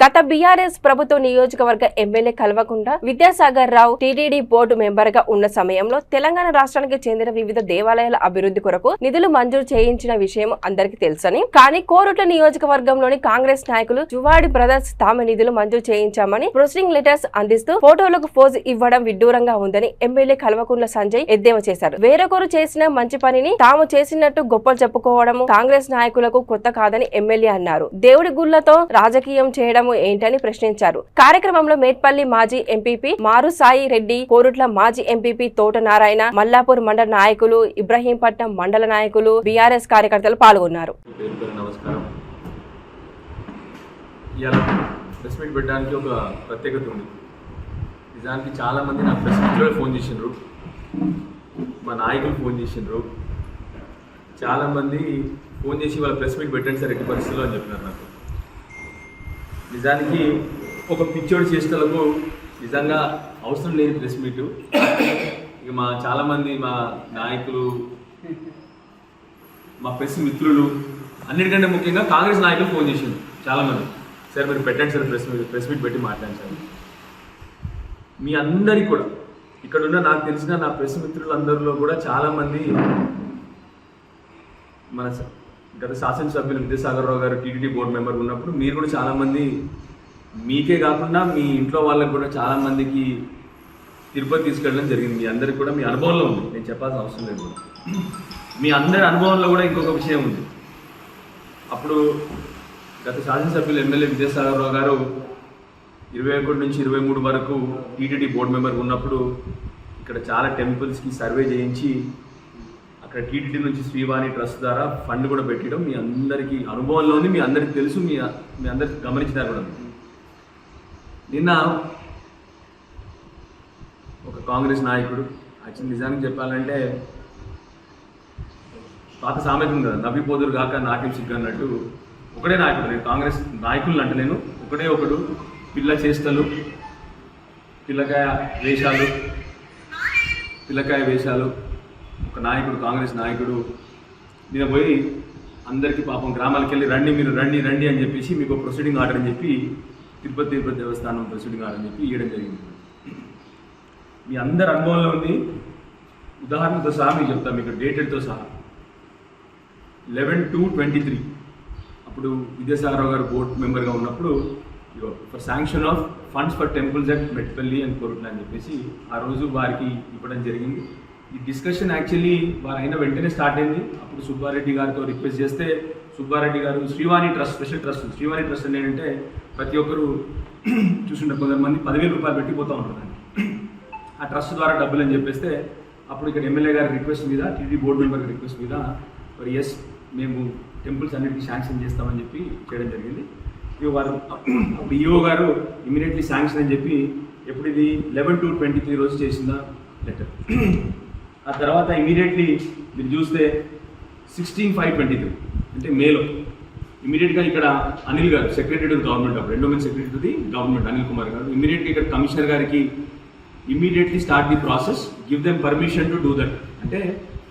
గత బీఆర్ఎస్ ప్రభుత్వ నియోజకవర్గ MLA Kalvakuntla Vidyasagar Rao TTD board member గా ఉన్న సమయంలో తెలంగాణ రాష్ట్రానికి చెందిన వివిధ దేవాలయాల అభివృద్ధి కొరకు నిధులు మంజూరు చేయించిన విషయం అందరికీ తెలుసని, కానీ కోరుట్ల నియోజకవర్గంలోని కాంగ్రెస్ నాయకులు జువాడి బ్రదర్స్ తాము నిధులు మంజూరు చేయించామని ప్రొసీడింగ్ లెటర్స్ అందిస్తూ ఫోటోలకు పోజు ఇవ్వడం విడ్డూరంగా ఉందని ఎమ్మెల్యే కల్వకుంట్ల సంజయ్ ఎద్దేవా చేశారు. వేరొకరు చేసిన మంచి పనిని తాము చేసినట్టు గొప్పలు చెప్పుకోవడం కాంగ్రెస్ నాయకులకు కొత్త కాదని ఎమ్మెల్యే అన్నారు. దేవుడి గుళ్లతో రాజకీయం చేయడం ఏంటని ప్రశ్నించారు. కార్యక్రమంలో మేట్పల్లి మాజీ ఎంపీపీ మారుసాయి రెడ్డి, కోరుట్ల మాజీ ఎంపీపీ తోట నారాయణ, మల్లాపూర్ మండల నాయకులు, ఇబ్రహీంపట్నం మండల నాయకులు, బీఆర్ఎస్ కార్యకర్తలు పాల్గొన్నారు. నిజానికి చాలా మంది నా ప్రెస్ మీట్లో ఫోన్ చేసిండ్రు, మా నాయకులు ఫోన్ చేసిండ్రు, చాలామంది ఫోన్ చేసి వాళ్ళ ప్రెస్ మీట్ పెట్టండి సార్ ఎట్టి పరిస్థితుల్లో అని చెప్పినారు నాకు. నిజానికి ఒక పిచ్చోడి చేష్టలకు నిజంగా అవసరం లేని ప్రెస్ మీటు. ఇక చాలామంది మా నాయకులు, మా ప్రెస్ మిత్రులు, అన్నిటికంటే ముఖ్యంగా కాంగ్రెస్ నాయకులు ఫోన్ చేసిండ్రు చాలామంది, సార్ మీరు పెట్టండి సార్ ప్రెస్ మీట్ పెట్టి మాట్లాడండి సార్. మీ అందరికీ కూడా ఇక్కడున్న నాకు తెలిసిన నా ప్రెస్ మిత్రులందరిలో కూడా చాలామంది మన గత శాసనసభ్యులు విద్యాసాగర్ రావు గారు టీటీడీ బోర్డు మెంబర్ ఉన్నప్పుడు మీరు కూడా చాలామంది, మీకే కాకుండా మీ ఇంట్లో వాళ్ళకి కూడా చాలామందికి తిరుపతి తీసుకెళ్ళడం జరిగింది. మీ అందరికి కూడా మీ అనుభవంలో ఉంది, నేను చెప్పాల్సిన అవసరం లేదు. కూడా మీ అందరి అనుభవంలో కూడా ఇంకొక విషయం ఉంది. అప్పుడు గత శాసనసభ్యులు ఎమ్మెల్యే విద్యాసాగర్ రావు గారు 21 నుంచి 23 వరకు టీటీడీ బోర్డు మెంబర్ ఉన్నప్పుడు ఇక్కడ చాలా టెంపుల్స్కి సర్వే చేయించి అక్కడ టీటీడీ నుంచి శ్రీవాణి ట్రస్ట్ ద్వారా ఫండ్ కూడా పెట్టడం మీ అందరికీ అనుభవంలోని, మీ అందరికీ తెలుసు, మీ అందరికీ గమనించినారు కూడా. నిన్న ఒక కాంగ్రెస్ నాయకుడు, యాక్చువల్లీ నిజానికి చెప్పాలంటే పాత సామెత ఉంది కదా, నవ్విపోదురు కాక నాకేం సిగ్గు అన్నట్టు, ఒకడే నాయకుడు, నేను కాంగ్రెస్ నాయకులను అంటలేను, ఒకడు పిల్ల చేష్టలు, పిల్లకాయ వేషాలు ఒక నాయకుడు, కాంగ్రెస్ నాయకుడు నేను పోయి అందరికీ పాపం గ్రామాలకు వెళ్ళి మీరు రండి అని చెప్పేసి మీకు ప్రొసీడింగ్ ఆర్డర్ అని చెప్పి తిరుపతి దేవస్థానం ప్రొసీడింగ్ ఆర్డర్ అని చెప్పి ఇవ్వడం జరిగింది. మీ అందరి అనుభవంలో ఉంది. ఉదాహరణతో సహా మీకు చెప్తాను, మీకు డేటెడ్తో సహా 11/2/23 అప్పుడు విద్యాసాగర్ రావు గారు బోర్డు మెంబర్గా ఉన్నప్పుడు for sanction of funds for temples at Metpalli and Korutla అని చెప్పేసి ఆ రోజు వారికి ఇవ్వడం జరిగింది. ఈ డిస్కషన్ యాక్చువల్లీ వారు అయిన వెంటనే స్టార్ట్ అయింది. అప్పుడు సుబ్బారెడ్డి గారితో రిక్వెస్ట్ చేస్తే సుబ్బారెడ్డి గారు Srivani trust, special trust, Srivani trust అంటే ఏంటంటే ప్రతి ఒక్కరు చూసుంటే కొంతమంది 10,000 రూపాయలు పెట్టిపోతూ ఉంటారు ఆ ట్రస్ట్ ద్వారా డబ్బులు అని చెప్పేస్తే, అప్పుడు ఇక్కడ ఎమ్మెల్యే గారి రిక్వెస్ట్ మీద, టీటీడీ బోర్డు మెంబర్ రిక్వెస్ట్ మీద మరి ఎస్ మేము టెంపుల్స్ అన్నిటికీ శాంక్షన్ చేస్తామని చెప్పి చేయడం జరిగింది. వారు అప్పుడు ఈఓ గారు ఇమీడియట్లీ శాంక్షన్ అని చెప్పి ఎప్పుడు ఇది 11/2/23 రోజు చేసిన లెటర్. ఆ తర్వాత ఇమీడియట్లీ మీరు చూస్తే 16/5/23 అంటే మేలో ఇమీడియట్గా ఇక్కడ అనిల్ గారు, సెక్రటరీ టు గవర్నమెంట్, అప్పుడు endowment secretary to the government Anil Kumar గారు ఇమీడియట్గా ఇక్కడ కమిషనర్ గారికి immediately start the process, give them permission to do that. అంటే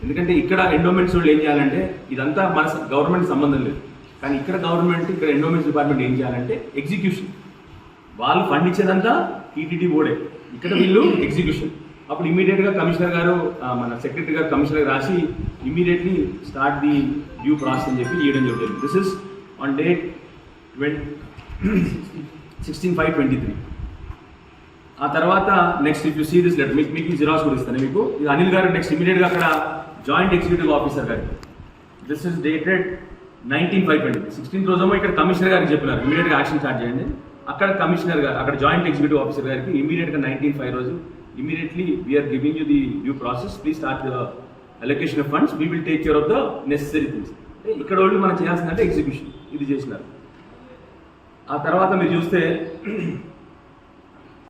ఎందుకంటే ఇక్కడ ఎండోమెంట్స్ వాళ్ళు ఏం చేయాలంటే ఇదంతా మన గవర్నమెంట్ సంబంధం లేదు, కానీ ఇక్కడ గవర్నమెంట్, ఇక్కడ ఎండోమెంట్స్ డిపార్ట్మెంట్ ఏం చేయాలంటే ఎగ్జిక్యూషన్, వాళ్ళు ఫండ్ ఇచ్చేదంతా టీటీడీ బోర్డే, ఇక్కడ వీళ్ళు ఎగ్జిక్యూషన్. అప్పుడు ఇమీడియట్గా కమిషనర్ గారు, మన సెక్రటరీ గారు కమిషనర్ రాసి immediately start the due process అని చెప్పి ఇవ్వడం జరుగుతుంది. This is on date 16/5/23. ఆ తర్వాత next if you see this letter, మీకు ఈ జిరాక్స్ కూడా ఇస్తాను మీకు. ఇది అనిల్ గారు నెక్స్ట్ ఇమీడియట్గా అక్కడ జాయింట్ ఎగ్జిక్యూటివ్ ఆఫీసర్ గారికి, దిస్ ఇస్ డేటెడ్ 19/5/23. 16th రోజేమో ఇక్కడ కమిషనర్ గారికి చెప్పినారు ఇమీడియట్గా యాక్షన్ స్టార్ట్ చేయండి. అక్కడ కమిషనర్ గారు, అక్కడ జాయింట్ ఎగ్జిక్యూటివ్ ఆఫీసర్ గారికి ఇమీడియట్గా 19/5 రోజు immediately we are giving you the due process, please start the allocation of funds, we will take care of the necessary things. ఇక్కడ వాళ్ళు మనం చేయాల్సిందంటే ఎగ్జిక్యూషన్, ఇది చేసినారు. ఆ తర్వాత మీరు చూస్తే